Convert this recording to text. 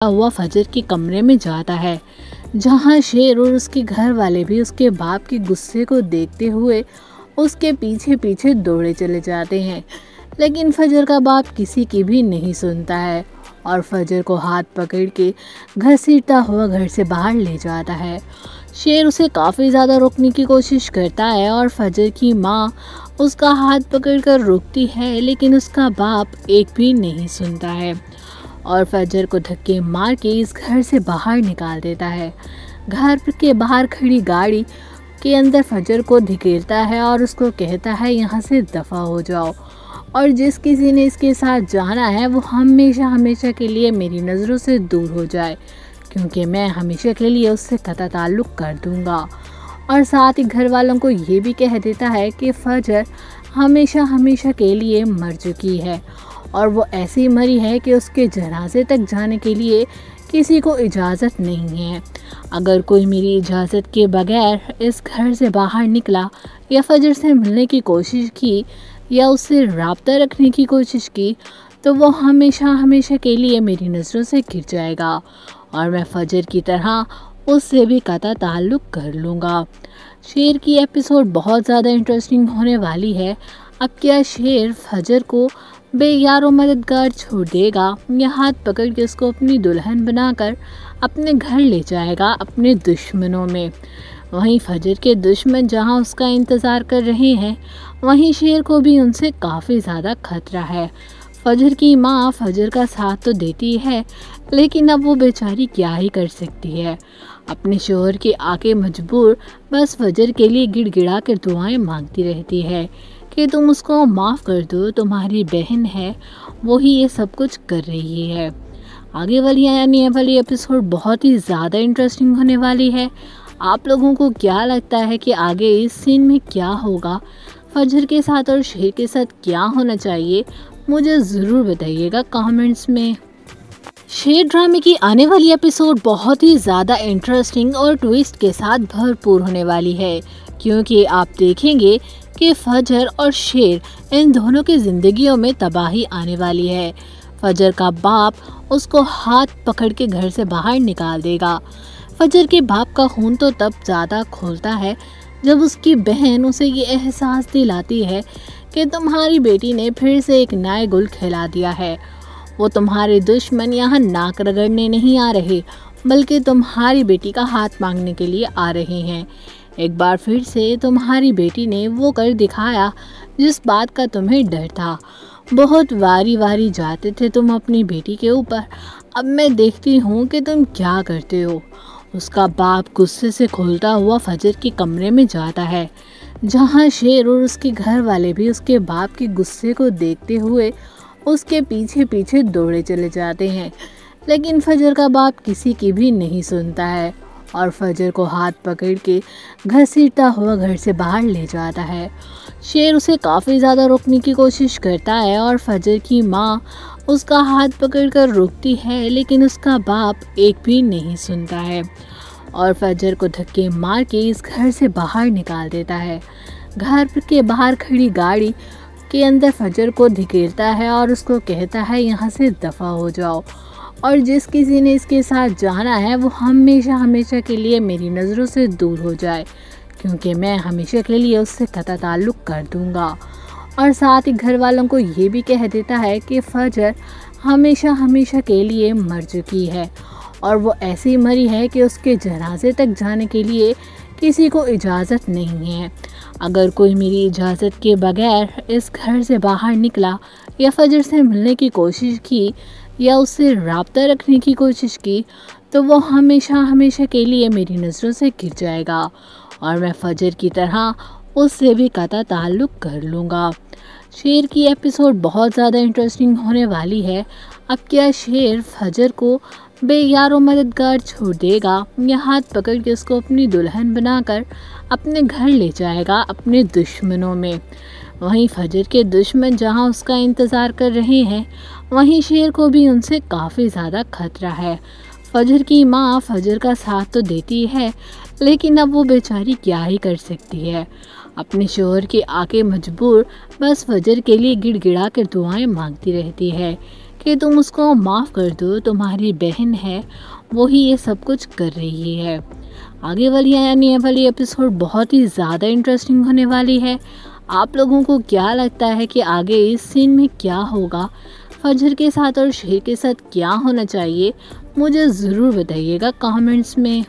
हुआ फजर के कमरे में जाता है, जहां शेर और उसके घर वाले भी उसके बाप के गुस्से को देखते हुए उसके पीछे पीछे दौड़े चले जाते हैं। लेकिन फजर का बाप किसी की भी नहीं सुनता है और फजर को हाथ पकड़ के घसीटता हुआ घर से बाहर ले जाता है। शेर उसे काफ़ी ज़्यादा रोकने की कोशिश करता है और फजर की माँ उसका हाथ पकड़कर रोकती है, लेकिन उसका बाप एक भी नहीं सुनता है और फजर को धक्के मार के इस घर से बाहर निकाल देता है। घर के बाहर खड़ी गाड़ी के अंदर फजर को धकेलता है और उसको कहता है यहाँ से दफ़ा हो जाओ और जिस किसी ने इसके साथ जाना है वो हमेशा हमेशा के लिए मेरी नज़रों से दूर हो जाए, क्योंकि मैं हमेशा के लिए उससे कता ताल्लुक़ कर दूँगा। और साथ ही घर वालों को ये भी कह देता है कि फजर हमेशा हमेशा के लिए मर चुकी है और वो ऐसी मरी है कि उसके जनाजे तक जाने के लिए किसी को इजाज़त नहीं है। अगर कोई मेरी इजाज़त के बगैर इस घर से बाहर निकला या फजर से मिलने की कोशिश की या उससे राब्ता रखने की कोशिश की तो वो हमेशा हमेशा के लिए मेरी नज़रों से गिर जाएगा और मैं फजर की तरह उससे भी कता ताल्लुक़ कर लूँगा। शेर की एपिसोड बहुत ज़्यादा इंटरेस्टिंग होने वाली है। अब क्या शेर फजर को बेयारो मददगार छोड़ देगा या हाथ पकड़ के उसको अपनी दुल्हन बनाकर अपने घर ले जाएगा अपने दुश्मनों में। वहीं फजर के दुश्मन जहां उसका इंतज़ार कर रहे हैं, वहीं शेर को भी उनसे काफ़ी ज़्यादा खतरा है। फजर की माँ फजर का साथ तो देती है, लेकिन अब वो बेचारी क्या ही कर सकती है। अपने शोहर के आके मजबूर बस फजर के लिए गिड़गिड़ा कर दुआएं मांगती रहती है कि तुम उसको माफ़ कर दो, तुम्हारी बहन है, वो ही ये सब कुछ कर रही है। आगे वाली एपिसोड बहुत ही ज़्यादा इंटरेस्टिंग होने वाली है। आप लोगों को क्या लगता है कि आगे इस सीन में क्या होगा, फजर के साथ और शेर के साथ क्या होना चाहिए, मुझे ज़रूर बताइएगा कमेंट्स में। शेर ड्रामे की आने वाली एपिसोड बहुत ही ज़्यादा इंटरेस्टिंग और ट्विस्ट के साथ भरपूर होने वाली है, क्योंकि आप देखेंगे कि फजर और शेर इन दोनों की ज़िंदगियों में तबाही आने वाली है। फजर का बाप उसको हाथ पकड़ के घर से बाहर निकाल देगा। फजर के बाप का खून तो तब ज़्यादा खोलता है जब उसकी बहन उसे ये एहसास दिलाती है कि तुम्हारी बेटी ने फिर से एक नया गुल खिला दिया है। वो तुम्हारे दुश्मन यहाँ नाक रगड़ने नहीं आ रहे, बल्कि तुम्हारी बेटी का हाथ मांगने के लिए आ रहे हैं। एक बार फिर से तुम्हारी बेटी ने वो कर दिखाया जिस बात का तुम्हें डर था। बहुत वारी वारी जाते थे तुम अपनी बेटी के ऊपर, अब मैं देखती हूँ कि तुम क्या करते हो। उसका बाप गुस्से से खोलता हुआ फजर के कमरे में जाता है, जहाँ शेर और उसके घर वाले भी उसके बाप के गुस्से को देखते हुए उसके पीछे पीछे दौड़े चले जाते हैं। लेकिन फजर का बाप किसी की भी नहीं सुनता है और फजर को हाथ पकड़ के घसीटता हुआ घर से बाहर ले जाता है। शेर उसे काफ़ी ज़्यादा रोकने की कोशिश करता है और फजर की माँ उसका हाथ पकड़कर रोकती है, लेकिन उसका बाप एक भी नहीं सुनता है और फजर को धक्के मार के इस घर से बाहर निकाल देता है। घर के बाहर खड़ी गाड़ी के अंदर फजर को धकेलता है और उसको कहता है यहाँ से दफ़ा हो जाओ और जिस किसी ने इसके साथ जाना है वो हमेशा हमेशा के लिए मेरी नज़रों से दूर हो जाए, क्योंकि मैं हमेशा के लिए उससे कता ताल्लुक़ कर दूँगा। और साथ ही घर वालों को ये भी कह देता है कि फजर हमेशा हमेशा के लिए मर चुकी है और वो ऐसी मरी है कि उसके जनाजे तक जाने के लिए किसी को इजाज़त नहीं है। अगर कोई मेरी इजाज़त के बगैर इस घर से बाहर निकला या फजर से मिलने की कोशिश की या उससे राब्ता रखने की कोशिश की तो वो हमेशा हमेशा के लिए मेरी नज़रों से गिर जाएगा और मैं फजर की तरह उससे भी कता ताल्लुक़ कर लूँगा। शेर की एपिसोड बहुत ज़्यादा इंटरेस्टिंग होने वाली है। अब क्या शेर फजर को बेयारो मददगार छोड़ देगा या हाथ पकड़ के उसको अपनी दुल्हन बनाकर अपने घर ले जाएगा अपने दुश्मनों में। वहीं फजर के दुश्मन जहां उसका इंतज़ार कर रहे हैं, वहीं शेर को भी उनसे काफ़ी ज़्यादा खतरा है। फजर की माँ फजर का साथ तो देती है, लेकिन अब वो बेचारी क्या ही कर सकती है। अपने शोहर के आके मजबूर बस फजर के लिए गिड़गिड़ा कर दुआएं मांगती रहती है कि तुम उसको माफ़ कर दो, तुम्हारी बहन है वो ही ये सब कुछ कर रही है। आगे वाली यानी ये वाली एपिसोड बहुत ही ज़्यादा इंटरेस्टिंग होने वाली है। आप लोगों को क्या लगता है कि आगे इस सीन में क्या होगा, फजर के साथ और शेर के साथ क्या होना चाहिए, मुझे ज़रूर बताइएगा कमेंट्स में।